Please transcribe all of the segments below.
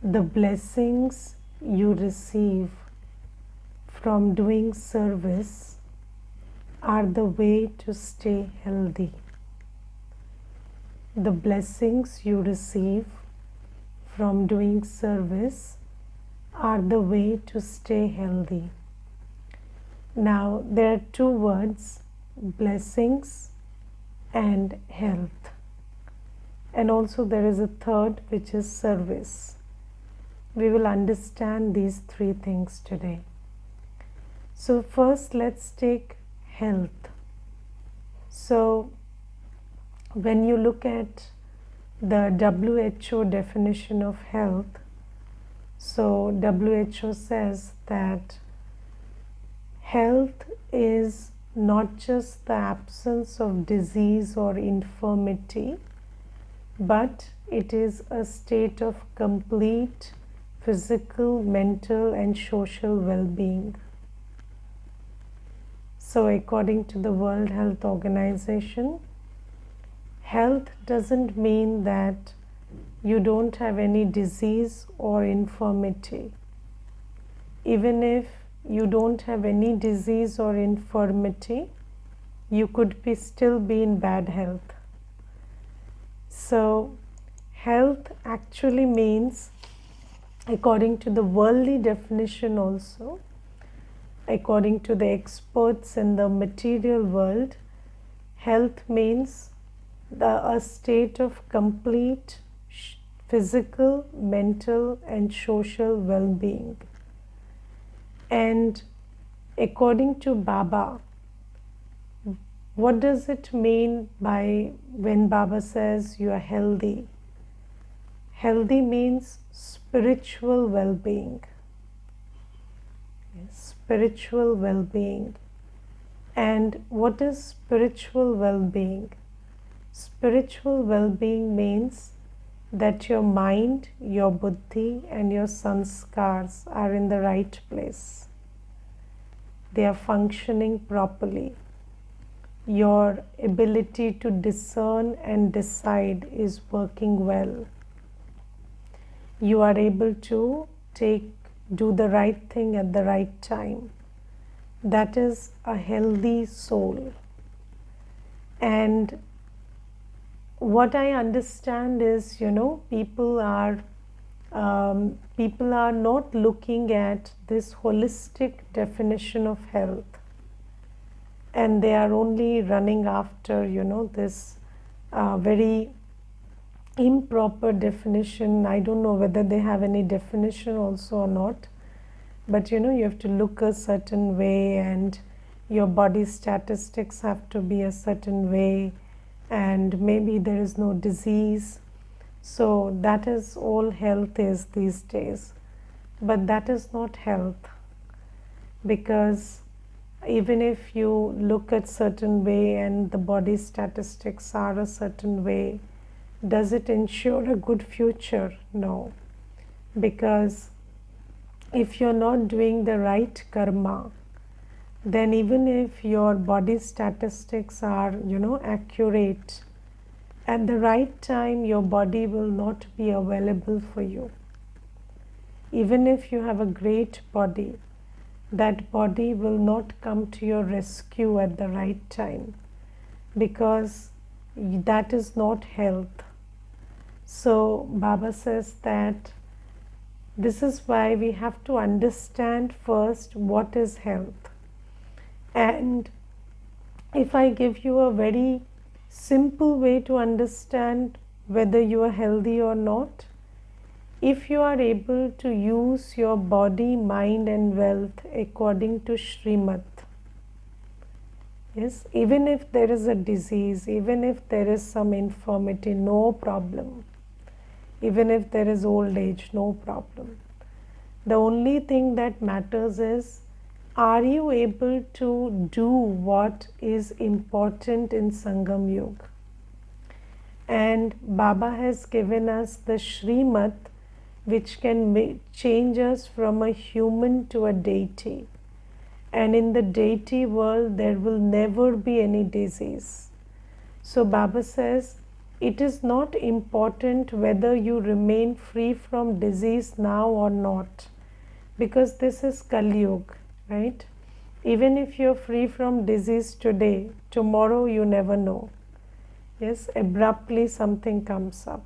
The blessings you receive from doing service are the way to stay healthy. The blessings you receive from doing service are the way to stay healthy. Now, there are two words, blessings and health. And also there is a third, which is service. We will understand these three things today. So first, let's take health. So when you look at the WHO definition of health, so WHO says that health is not just the absence of disease or infirmity, but it is a state of complete physical, mental, and social well-being. So according to the World Health Organization, health doesn't mean that you don't have any disease or infirmity. Even if you don't have any disease or infirmity, you could still be in bad health. So health actually means, according to the worldly definition also, according to the experts in the material world, health means a state of complete physical, mental, and social well-being. And according to Baba, what does it mean by when Baba says you are healthy? Healthy means spiritual well-being. Yes, spiritual well-being. And what is spiritual well-being? Spiritual well-being means that your mind, your buddhi, and your sanskars are in the right place. They are functioning properly. Your ability to discern and decide is working well. You are able to do the right thing at the right time. That is a healthy soul. And what I understand is, people are not looking at this holistic definition of health, and they are only running after, this very improper definition. I don't know whether they have any definition also or not, but you have to look a certain way, and your body statistics have to be a certain way, and maybe there is no disease. So that is all health is these days. But that is not health, because even if you look at certain way and the body statistics are a certain way, does it ensure a good future? No. Because if you're not doing the right karma, then even if your body statistics are, accurate, at the right time your body will not be available for you. Even if you have a great body, that body will not come to your rescue at the right time, because that is not health. So Baba says that this is why we have to understand first what is health. And if I give you a very simple way to understand whether you are healthy or not, if you are able to use your body, mind and wealth according to Srimad, yes, even if there is a disease, even if there is some infirmity, no problem. Even if there is old age, no problem. The only thing that matters is, are you able to do what is important in Sangam Yuga? And Baba has given us the Srimad, which can change us from a human to a deity. And in the deity world, there will never be any disease. So Baba says, It is not important whether you remain free from disease now or not, because this is Kali Yuga, right? Even if you're free from disease today, tomorrow you never know. Yes, abruptly something comes up.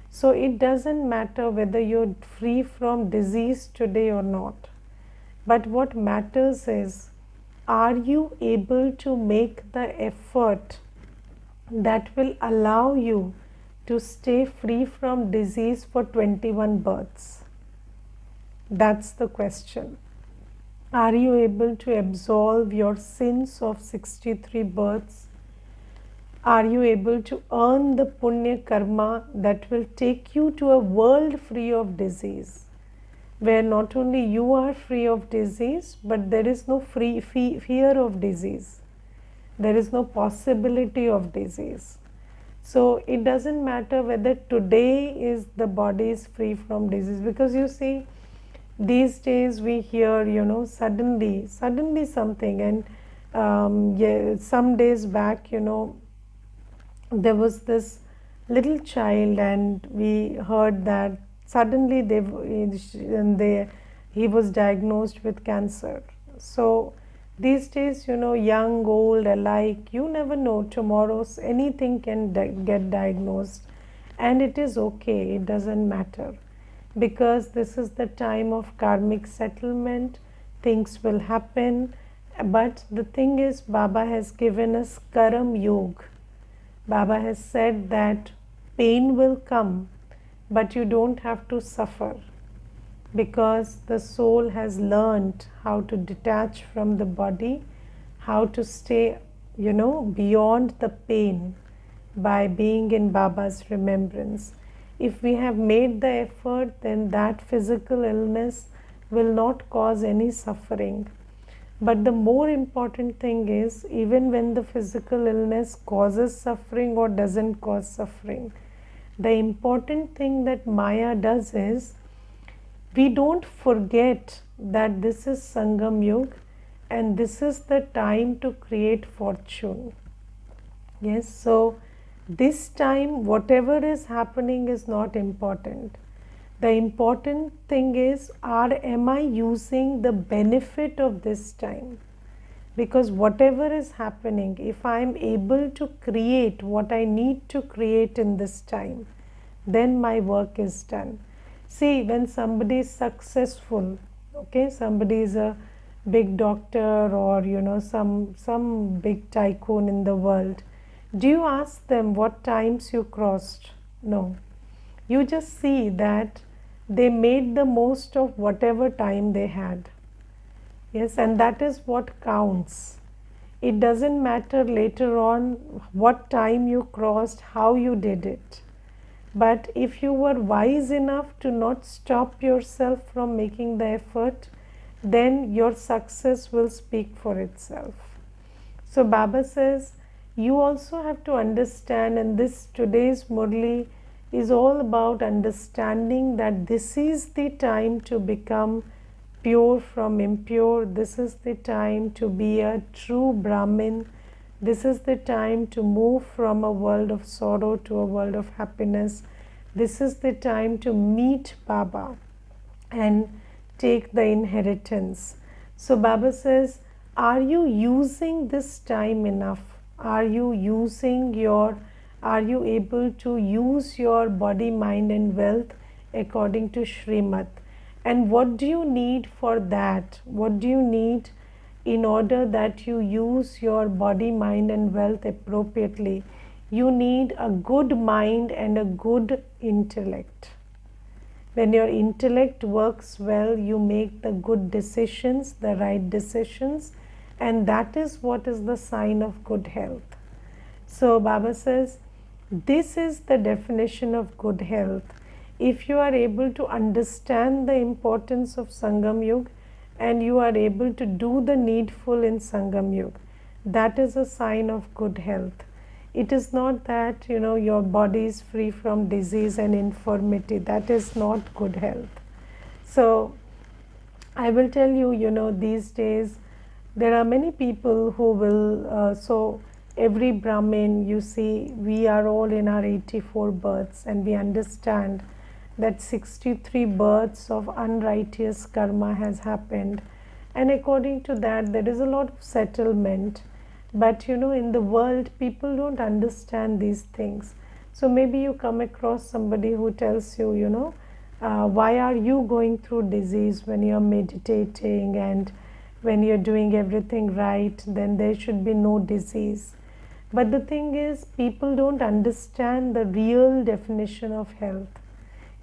So it doesn't matter whether you're free from disease today or not. But what matters is, are you able to make the effort that will allow you to stay free from disease for 21 births? That's the question. Are you able to absolve your sins of 63 births? Are you able to earn the punya karma that will take you to a world free of disease, where not only you are free of disease, but there is no fear of disease. There is no possibility of disease. So it doesn't matter whether today is the body is free from disease, because you see, these days we hear, suddenly something, and yeah, some days back, there was this little child, and we heard that suddenly he was diagnosed with cancer. So these days, young, old alike, you never know, tomorrow's anything can get diagnosed, and it is okay, it doesn't matter, because this is the time of karmic settlement. Things will happen, but the thing is, Baba has given us Karam Yoga. Baba has said that pain will come, but you don't have to suffer, because the soul has learned how to detach from the body, how to stay, beyond the pain by being in Baba's remembrance. If we have made the effort, then that physical illness will not cause any suffering. But the more important thing is, even when the physical illness causes suffering or doesn't cause suffering, the important thing that Maya does is, we don't forget that this is Sangam Yuga and this is the time to create fortune. Yes, so this time, whatever is happening is not important. The important thing is, am I using the benefit of this time? Because whatever is happening, if I am able to create what I need to create in this time, then my work is done. See, when somebody is successful, okay, somebody is a big doctor or some big tycoon in the world, do you ask them what times you crossed? No. You just see that they made the most of whatever time they had. Yes, and that is what counts. It doesn't matter later on what time you crossed, how you did it. But if you were wise enough to not stop yourself from making the effort, then your success will speak for itself. So Baba says, you also have to understand, and this today's Murli is all about understanding that this is the time to become pure from impure. This is the time to be a true Brahmin. This is the time to move from a world of sorrow to a world of happiness. This is the time to meet Baba and take the inheritance. So Baba says, are you using this time enough? Are you able to use your body, mind and wealth according to Srimad? And what do you need for that? What do you need in order that you use your body, mind and wealth appropriately? You need a good mind and a good intellect. When your intellect works well, you make the good decisions, the right decisions, and that is what is the sign of good health. So Baba says, this is the definition of good health. If you are able to understand the importance of Sangam Yuga and you are able to do the needful in Sangam Yuga, that is a sign of good health. It is not that, your body is free from disease and infirmity. That is not good health. So I will tell you, these days there are many people who will, so every Brahmin, you see, we are all in our 84 births, and we understand that 63 births of unrighteous karma has happened, and according to that there is a lot of settlement. But in the world people don't understand these things. So maybe you come across somebody who tells you, why are you going through disease when you're meditating, and when you're doing everything right, then there should be no disease. But the thing is, people don't understand the real definition of health.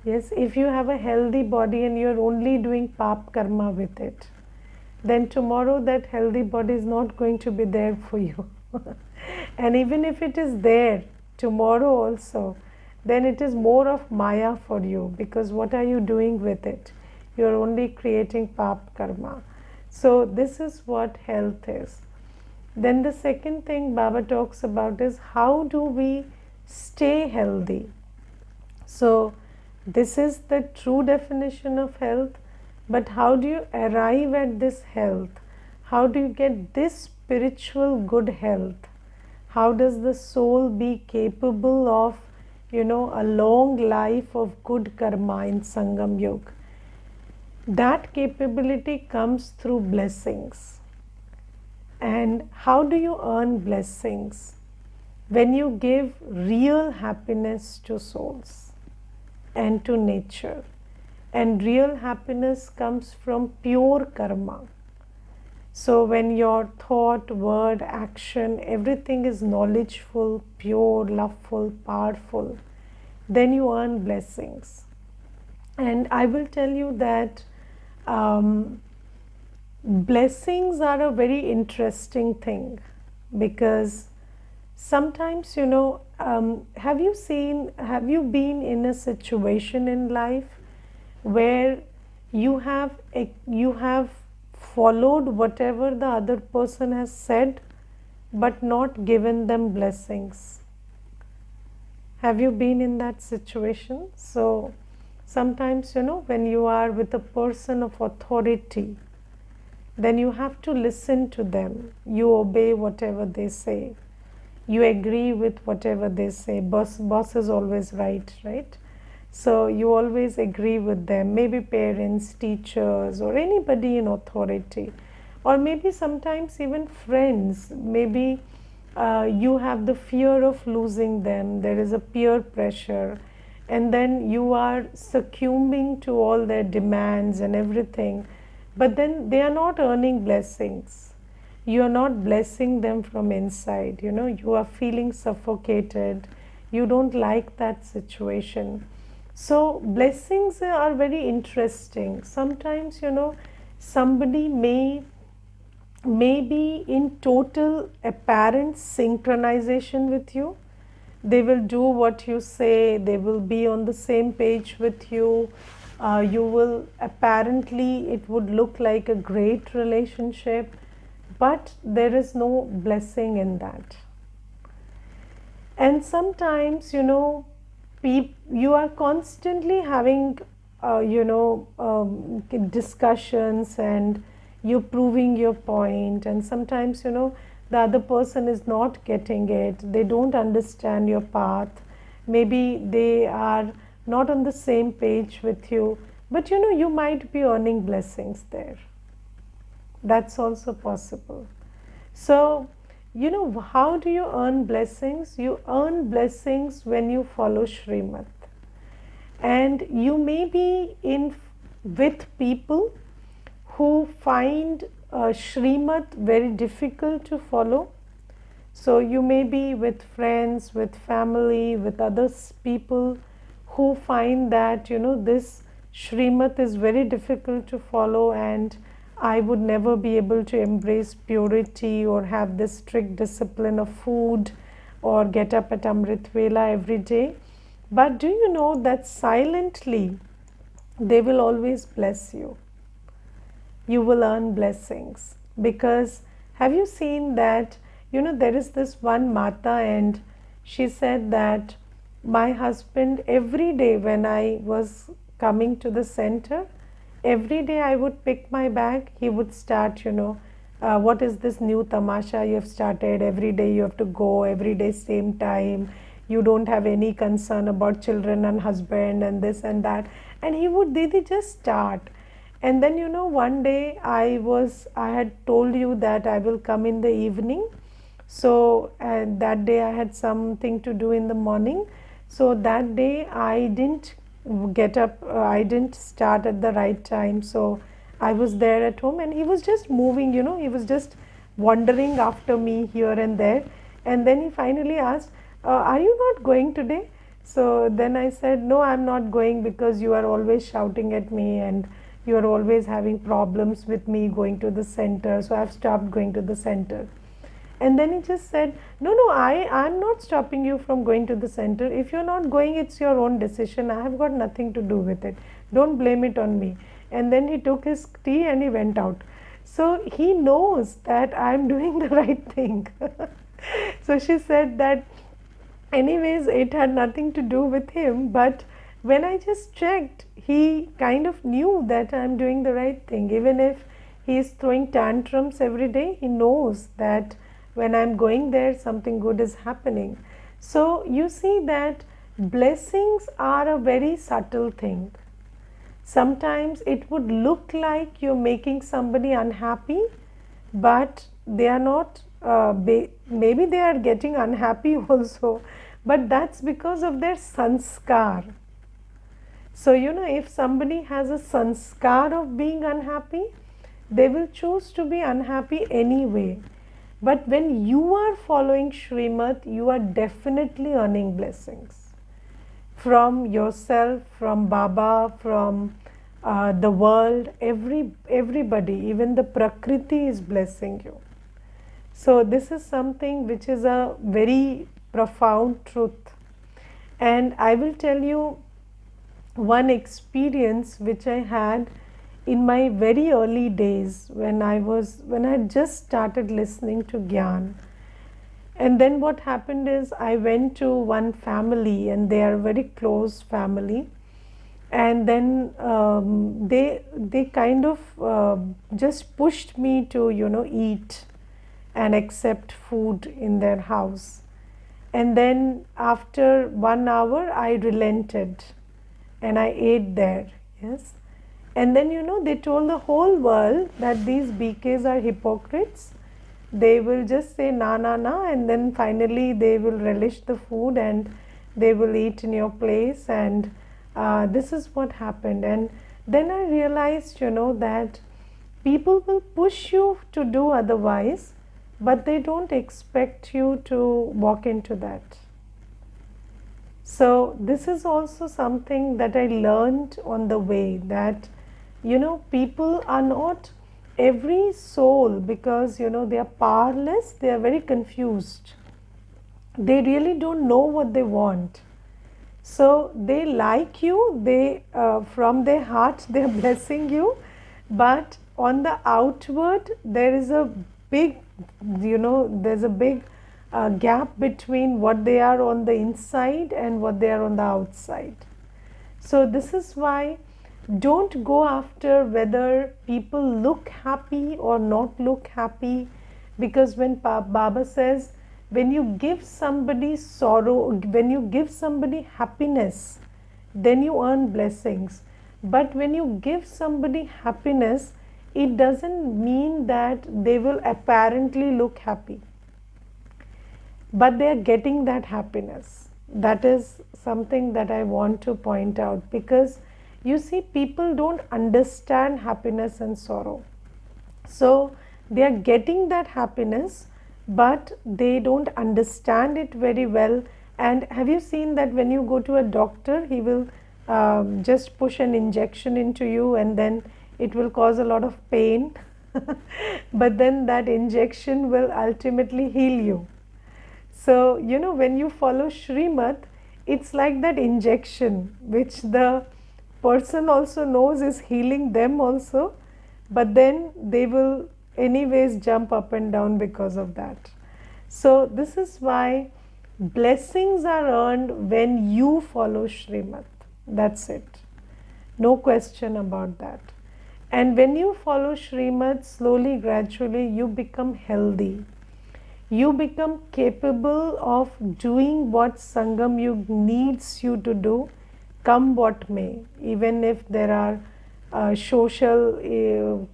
Yes, if you have a healthy body and you're only doing pap karma with it, then tomorrow that healthy body is not going to be there for you. And even if it is there tomorrow also, then it is more of Maya for you, because what are you doing with it? You're only creating pap karma. So this is what health is. Then the second thing Baba talks about is how do we stay healthy. So this is the true definition of health, but how do you arrive at this health? How do you get this spiritual good health? How does the soul be capable of, a long life of good karma in Sangam Yoga? That capability comes through blessings. And how do you earn blessings? When you give real happiness to souls and to nature. And real happiness comes from pure karma. So when your thought, word, action, everything is knowledgeful, pure, loveful, powerful, then you earn blessings. And I will tell you that blessings are a very interesting thing, because sometimes, have you been in a situation in life where you have followed whatever the other person has said but not given them blessings? Have you been in that situation? So sometimes, when you are with a person of authority, then you have to listen to them. You obey whatever they say. You agree with whatever they say. Boss is always right? So you always agree with them. Maybe parents, teachers, or anybody in authority. Or maybe sometimes even friends. Maybe you have the fear of losing them. There is a peer pressure. And then you are succumbing to all their demands and everything. But then they are not earning blessings. You are not blessing them from inside. You are feeling suffocated. You don't like that situation. So blessings are very interesting. Sometimes, somebody may be in total apparent synchronization with you. They will do what you say. They will be on the same page with you. You will apparently, it would look like a great relationship, but there is no blessing in that. And sometimes, you are constantly having, discussions, and you're proving your point. And sometimes, the other person is not getting it. They don't understand your path. Maybe they are not on the same page with you, but you might be earning blessings there. That's also possible. So, how do you earn blessings? You earn blessings when you follow Srimad. And you may be with people who find Srimad very difficult to follow. So you may be with friends, with family, with other people who find that, this Srimad is very difficult to follow, and I would never be able to embrace purity or have this strict discipline of food or get up at Amrit Vela every day. But do you know that silently they will always bless you? You will earn blessings, because have you seen that, there is this one Mata, and she said that my husband, every day when I was coming to the center, every day I would pick my bag, he would start, what is this new tamasha you have started? Every day you have to go, every day same time. You don't have any concern about children and husband and this and that. And he would, Didi, just start. And then, one day I had told you that I will come in the evening. So that day I had something to do in the morning. So that day I didn't get up, I didn't start at the right time. So I was there at home and he was just moving, he was just wandering after me here and there. And then he finally asked, are you not going today? So then I said, no, I'm not going because you are always shouting at me and you are always having problems with me going to the center. So I've stopped going to the center. And then he just said, no, I'm not stopping you from going to the center. If you're not going, it's your own decision. I have got nothing to do with it. Don't blame it on me. And then he took his tea and he went out. So he knows that I'm doing the right thing. So she said that anyways, it had nothing to do with him, but when I just checked, he kind of knew that I'm doing the right thing. Even if he is throwing tantrums every day, he knows that when I'm going there, something good is happening. So you see that blessings are a very subtle thing. Sometimes it would look like you're making somebody unhappy, but they are not, maybe they are getting unhappy also, but that's because of their sanskar. So, if somebody has a sanskar of being unhappy, they will choose to be unhappy anyway. But when you are following Srimad, you are definitely earning blessings from yourself, from Baba, from the world. Everybody, even the Prakriti is blessing you. So this is something which is a very profound truth. And I will tell you one experience which I had in my very early days when I had just started listening to Gyan. And then what happened is I went to one family, and they are a very close family. And then they kind of just pushed me to eat and accept food in their house. And then after 1 hour I relented and I ate there. Yes. And then they told the whole world that these BKs are hypocrites. They will just say na na na, and then finally they will relish the food and they will eat in your place. And this is what happened. And then I realized that people will push you to do otherwise, but they don't expect you to walk into that. So this is also something that I learned on the way, that people are not every soul, because they are powerless, they are very confused, they really don't know what they want. So they like you, they from their heart they are blessing you, but on the outward there is a big there's a big gap between what they are on the inside and what they are on the outside. So this is why don't go after whether people look happy or not look happy, because when Baba says, when you give somebody sorrow, when you give somebody happiness, then you earn blessings. But when you give somebody happiness, it doesn't mean that they will apparently look happy, but they are getting that happiness. That is something that I want to point out, because you see, people don't understand happiness and sorrow. So they are getting that happiness, but they don't understand it very well. And have you seen that when you go to a doctor, he will just push an injection into you, and then it will cause a lot of pain, but then that injection will ultimately heal you. So when you follow Srimad, it's like that injection which the person also knows is healing them also, but then they will anyways jump up and down because of that. So this is why blessings are earned when you follow Srimad. That's it. No question about that. And when you follow Srimad, slowly, gradually, you become healthy. You become capable of doing what Sangam Yug needs you to do, come what may. Even if there are social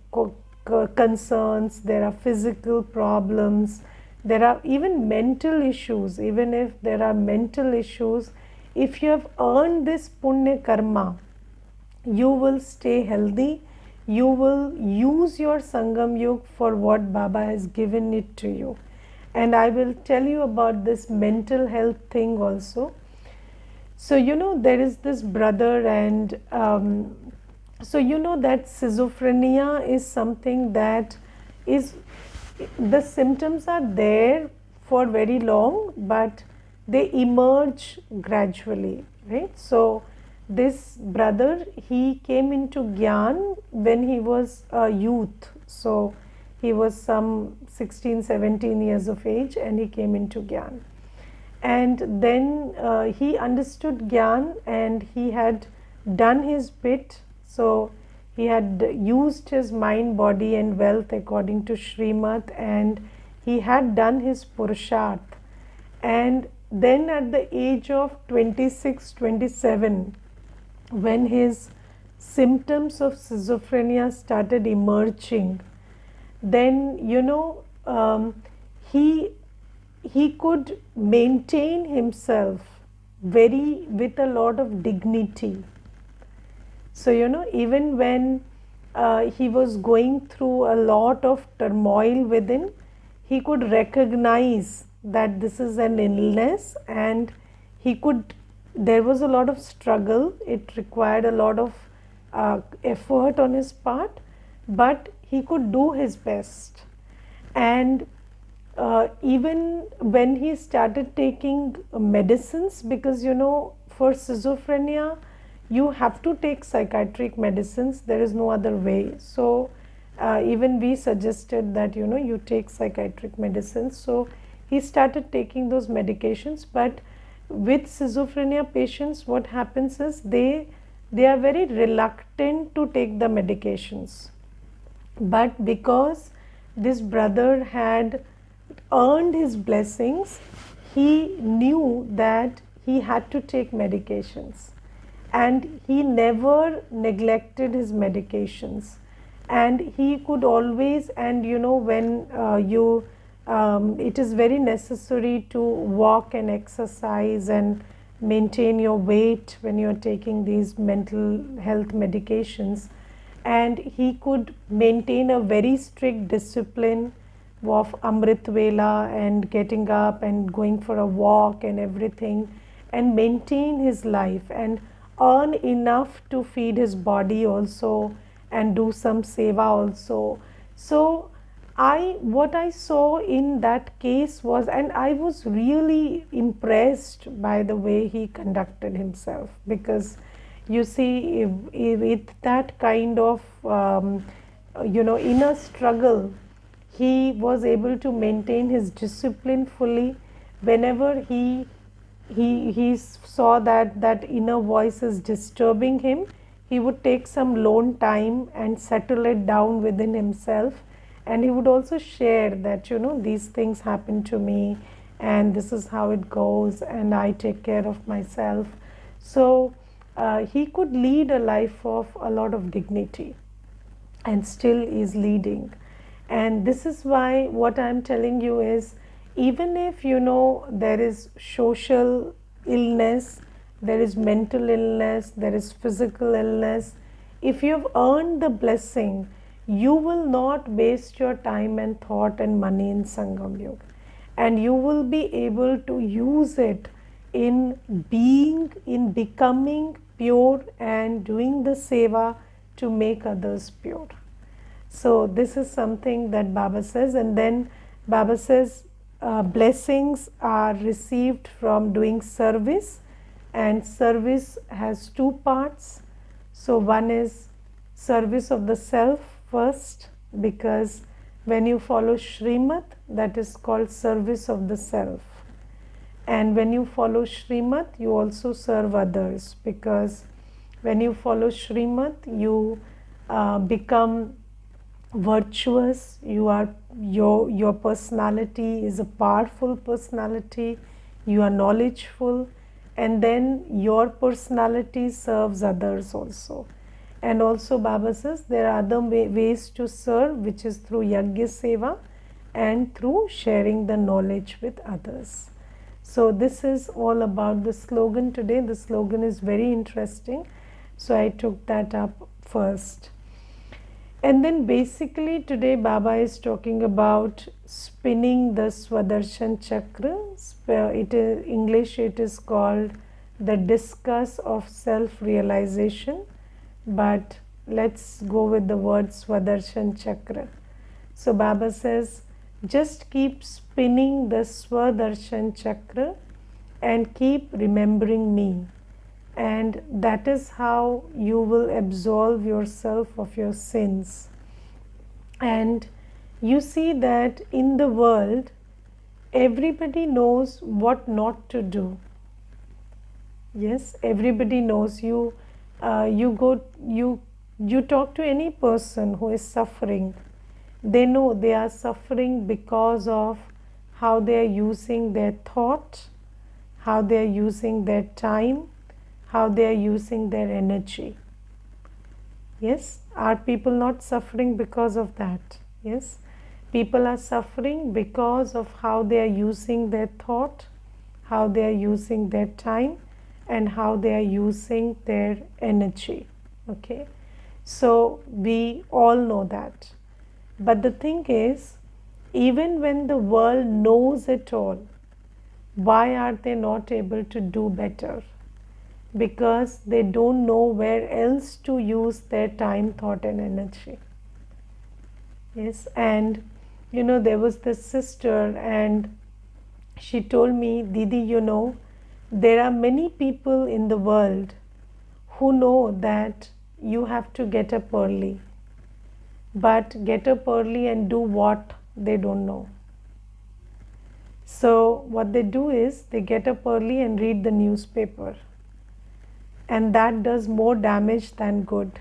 concerns, there are physical problems, there are even mental issues. Even if there are mental issues, if you have earned this punya karma, you will stay healthy. You will use your Sangam Yug for what Baba has given it to you. And I will tell you about this mental health thing also. So, there is this brother, and so that schizophrenia is something that is, the symptoms are there for very long, but they emerge gradually, right? So, this brother, he came into Gyan when he was a youth. So, he was some 16, 17 years of age, and he came into Gyan. And then he understood Gyan, and he had done his bit. So he had used his mind, body and wealth according to Srimad, and he had done his Purusharth. And then at the age of 26, 27, when his symptoms of schizophrenia started emerging, then he could maintain himself with a lot of dignity. So even when he was going through a lot of turmoil within, he could recognize that this is an illness, and there was a lot of struggle. It required a lot of effort on his part, but he could do his best. And even when he started taking medicines, because for schizophrenia you have to take psychiatric medicines, there is no other way. So even we suggested that you take psychiatric medicines. So he started taking those medications. But with schizophrenia patients, what happens is they are very reluctant to take the medications. But because this brother had earned his blessings, he knew that he had to take medications, and he never neglected his medications. And he could always, and when it is very necessary to walk and exercise and maintain your weight when you are taking these mental health medications, and he could maintain a very strict discipline of Amrit Vela and getting up and going for a walk and everything, and maintain his life and earn enough to feed his body also and do some seva also. So what I saw in that case was, and I was really impressed by the way he conducted himself, because you see, with that kind of inner struggle, he was able to maintain his discipline fully. Whenever he saw that inner voice is disturbing him, he would take some lone time and settle it down within himself. And he would also share that these things happen to me, and this is how it goes, and I take care of myself. So he could lead a life of a lot of dignity, and still is leading. And this is why what I'm telling you is, even if there is social illness, there is mental illness, there is physical illness, if you've earned the blessing, you will not waste your time and thought and money in Sangam Yoga, and you will be able to use it in becoming pure and doing the seva to make others pure. So this is something that Baba says. And then Baba says blessings are received from doing service, and service has two parts. So one is service of the self first, because when you follow Srimad, that is called service of the self. And when you follow Srimad, you also serve others, because when you follow Srimad, you become virtuous. Your personality is a powerful personality. You are knowledgeful, and then your personality serves others also. And also Baba says there are other ways to serve, which is through yajna seva and through sharing the knowledge with others. So this is all about the slogan today. The slogan is very interesting, so I took that up first. And then basically today Baba is talking about spinning the Swadershan Chakra. It is English, it is called the discus of self-realization, but let's go with the word Swadershan Chakra. So Baba says, just keep spinning the Swadershan Chakra and keep remembering me. And that is how you will absolve yourself of your sins. And you see that in the world, everybody knows what not to do. Yes, everybody knows. You talk to any person who is suffering. They know they are suffering because of how they are using their thought, how they are using their time, how they are using their energy. Yes, are people not suffering because of that? Yes, people are suffering because of how they are using their thought, how they are using their time, and how they are using their energy. Okay, so we all know that. But the thing is, even when the world knows it all, why are they not able to do better? Because they don't know where else to use their time, thought, and energy. Yes, and there was this sister, and she told me, Didi, there are many people in the world who know that you have to get up early, but get up early and do what they don't know. So what they do is they get up early and read the newspaper, and that does more damage than good.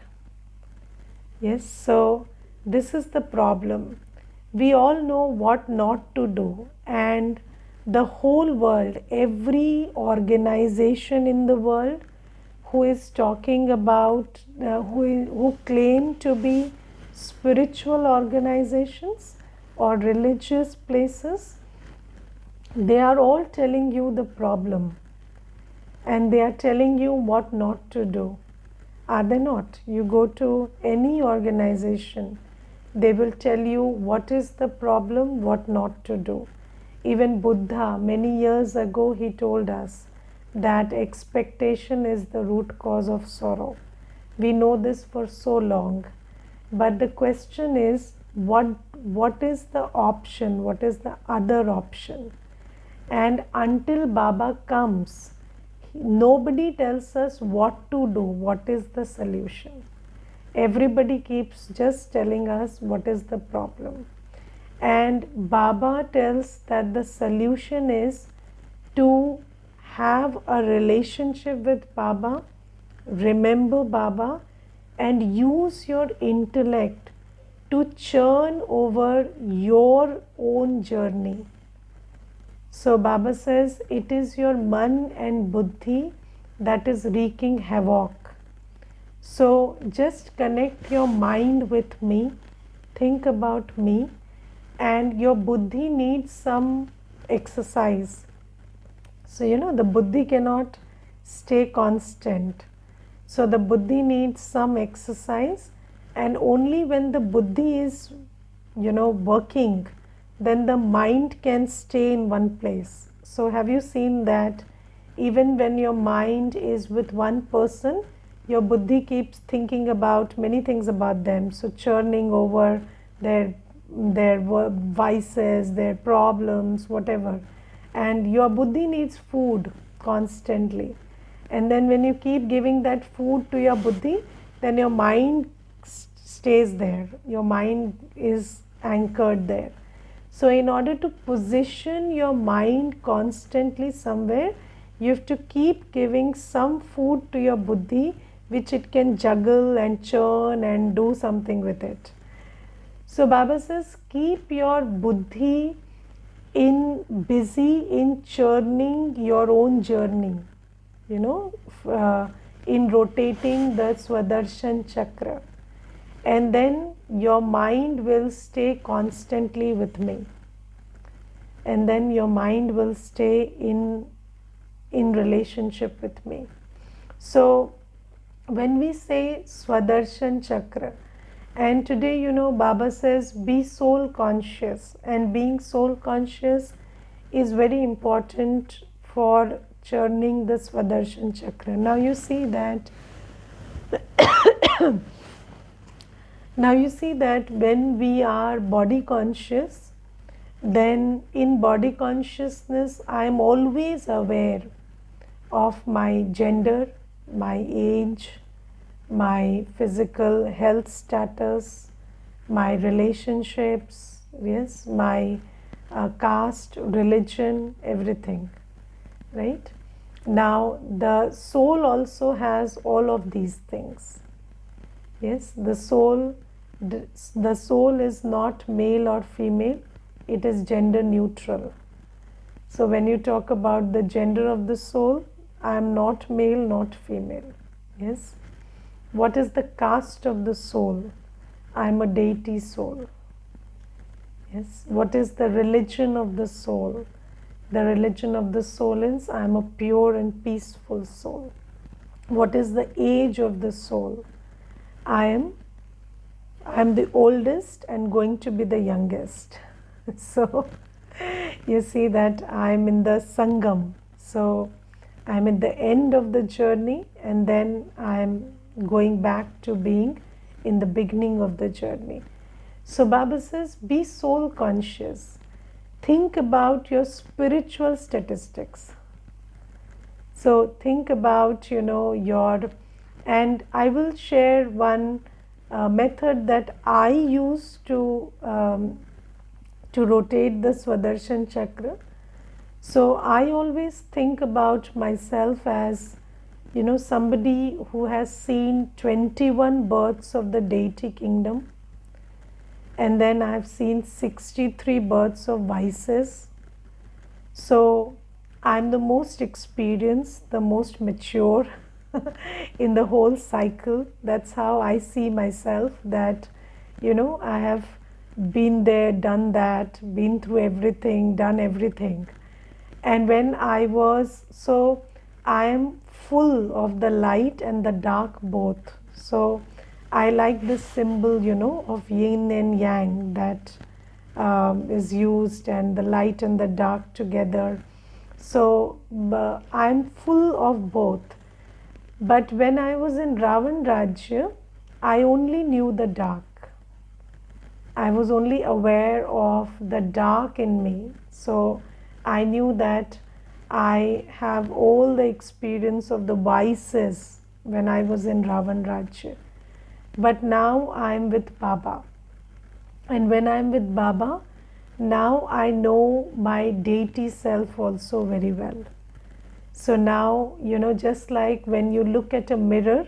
Yes, so this is the problem. We all know what not to do, and the whole world, every organization in the world who is talking about, who claim to be spiritual organizations or religious places, they are all telling you the problem, and they are telling you what not to do. Are they not? You go to any organization, they will tell you what is the problem, what not to do. Even Buddha, many years ago, he told us that expectation is the root cause of sorrow. We know this for so long. But the question is, what is the option? What is the other option? And until Baba comes, nobody tells us what to do, what is the solution. Everybody keeps just telling us what is the problem. And Baba tells that the solution is to have a relationship with Baba, remember Baba, and use your intellect to churn over your own journey. So Baba says it is your man and buddhi that is wreaking havoc. So just connect your mind with me, think about me, and your buddhi needs some exercise. So the buddhi cannot stay constant. So the buddhi needs some exercise, and only when the buddhi is working, then the mind can stay in one place. So have you seen that even when your mind is with one person, your buddhi keeps thinking about many things about them, so churning over their vices, their problems, whatever. And your buddhi needs food constantly. And then when you keep giving that food to your buddhi, then your mind stays there. Your mind is anchored there. So in order to position your mind constantly somewhere, you have to keep giving some food to your buddhi which it can juggle and churn and do something with it. So Baba says, keep your buddhi busy in churning your own journey, in rotating the Swadershan chakra. And then your mind will stay constantly with me. And then your mind will stay in relationship with me. So when we say Swadershan chakra, and today, Baba says, be soul conscious. And being soul conscious is very important for churning the Swadershan chakra. Now you see that when we are body conscious, then in body consciousness, I am always aware of my gender, my age, my physical health status, my relationships, yes, my caste, religion, everything, right? Now the soul also has all of these things. Yes, the soul is not male or female, it is gender neutral. So when you talk about the gender of the soul, I am not male, not female. Yes. What is the caste of the soul? I am a deity soul. Yes. What is the religion of the soul? The religion of the soul is I am a pure and peaceful soul. What is the age of the soul? I am the oldest and going to be the youngest. So you see that I am in the Sangam. So I am at the end of the journey, and then I am going back to being in the beginning of the journey. So Baba says, be soul conscious. Think about your spiritual statistics. So think about, and I will share one method that I use to rotate the Swadershan chakra. So I always think about myself as, somebody who has seen 21 births of the deity kingdom. And then I've seen 63 births of vices. So I'm the most experienced, the most mature in the whole cycle. That's how I see myself, that, I have been there, done that, been through everything, done everything. And when I am full of the light and the dark both. So I like this symbol, of yin and yang that is used, and the light and the dark together. So I'm full of both. But when I was in Ravan Rajya, I only knew the dark. I was only aware of the dark in me. So I knew that I have all the experience of the vices when I was in Ravan Rajya. But now I am with Baba. And when I am with Baba, now I know my deity self also very well. So now, just like when you look at a mirror,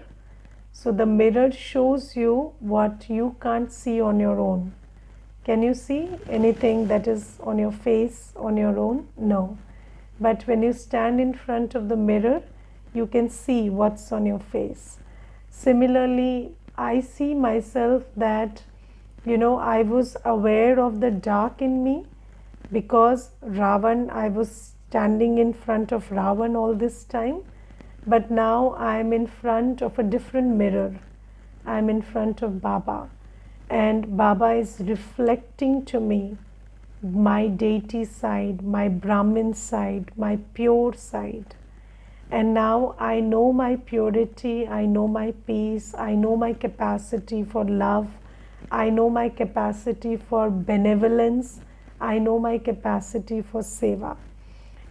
so the mirror shows you what you can't see on your own. Can you see anything that is on your face on your own? No. But when you stand in front of the mirror, you can see what's on your face. Similarly, I see myself that, I was aware of the dark in me because Ravan, I was standing in front of Ravan all this time. But now I am in front of a different mirror. I am in front of Baba. And Baba is reflecting to me my deity side, my Brahmin side, my pure side. And now I know my purity, I know my peace, I know my capacity for love, I know my capacity for benevolence, I know my capacity for seva.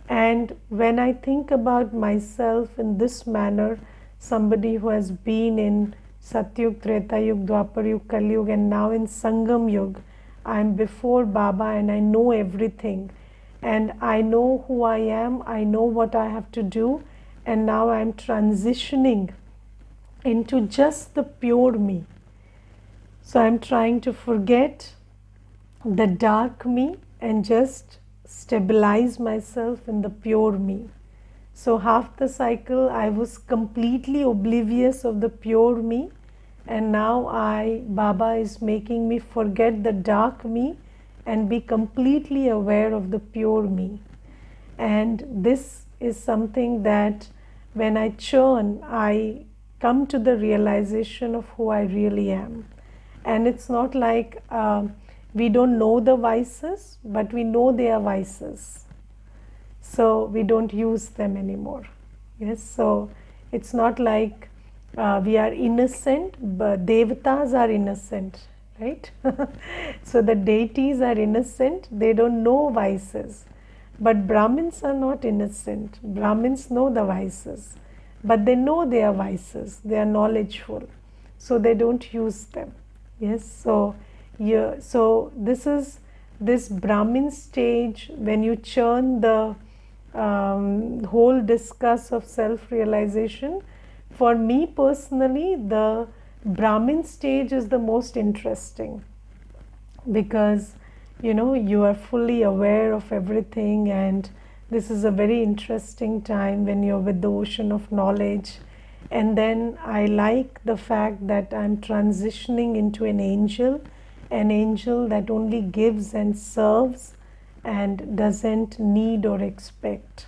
And when I think about myself in this manner, somebody who has been in Satyug, Treta Yug, Dwapar Yug, Kali Yug, and now in Sangam Yug, I am before Baba and I know everything. And I know who I am, I know what I have to do, and now I am transitioning into just the pure me. So I'm trying to forget the dark me and just stabilize myself in the pure me. So half the cycle I was completely oblivious of the pure me, and now Baba is making me forget the dark me and be completely aware of the pure me. And this is something that when I churn, I come to the realization of who I really am. And it's not like we don't know the vices, but we know they are vices. So we don't use them anymore. Yes, so it's not like we are innocent, but devatas are innocent, right? So the deities are innocent, they don't know vices. But Brahmins are not innocent. Brahmins know the vices, but they know they are vices, they are knowledgeful, so they don't use them. Yes, so yeah, so this is this Brahmin stage when you churn the whole discuss of self-realization. For me personally, the Brahmin stage is the most interesting, because you are fully aware of everything, and this is a very interesting time when you're with the ocean of knowledge. And then I like the fact that I'm transitioning into an angel that only gives and serves and doesn't need or expect.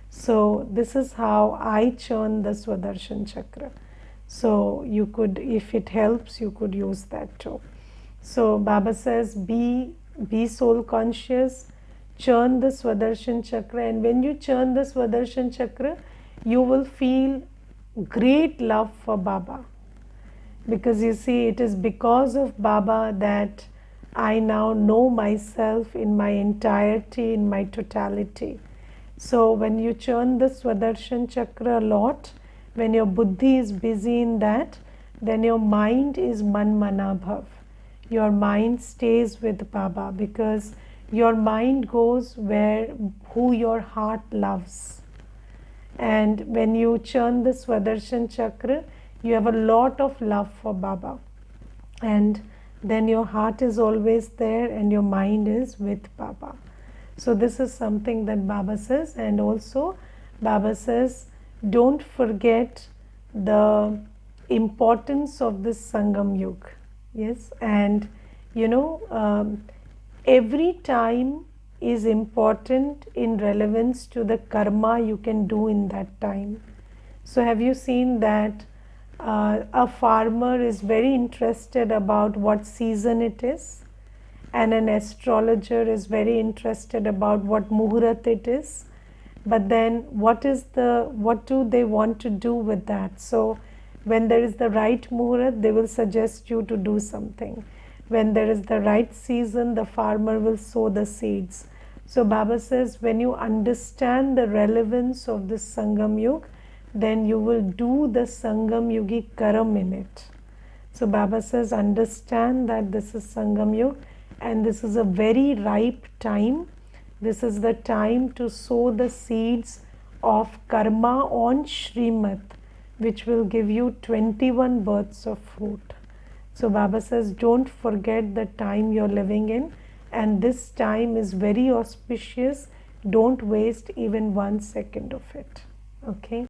So this is how I churn the Swadershan Chakra. So you could, if it helps, you could use that too. So Baba says, be soul conscious, churn the Swadershan Chakra, and when you churn the Swadershan Chakra, you will feel great love for Baba. Because you see, it is because of Baba that I now know myself in my entirety, in my totality. So when you churn the Swadershan Chakra a lot, when your buddhi is busy in that, then your mind is man manabhav. Your mind stays with Baba, because your mind goes who your heart loves. And when you churn the Swadershan Chakra, you have a lot of love for Baba, and then your heart is always there and your mind is with Baba. So this is something that Baba says. And also Baba says, don't forget the importance of this Sangam Yuga. Yes, and every time is important in relevance to the karma you can do in that time. So have you seen that a farmer is very interested about what season it is, and an astrologer is very interested about what muhurat it is, but then what do they want to do with that? So when there is the right muhurat, they will suggest you to do something. When there is the right season, the farmer will sow the seeds. So Baba says, when you understand the relevance of this Sangam Yuga, then you will do the Sangam Yugi Karam in it. So Baba says, understand that this is Sangam Yuga, and this is a very ripe time. This is the time to sow the seeds of karma on Shrimat, which will give you 21 births of fruit. So Baba says, don't forget the time you're living in, and this time is very auspicious. Don't waste even 1 second of it. Okay.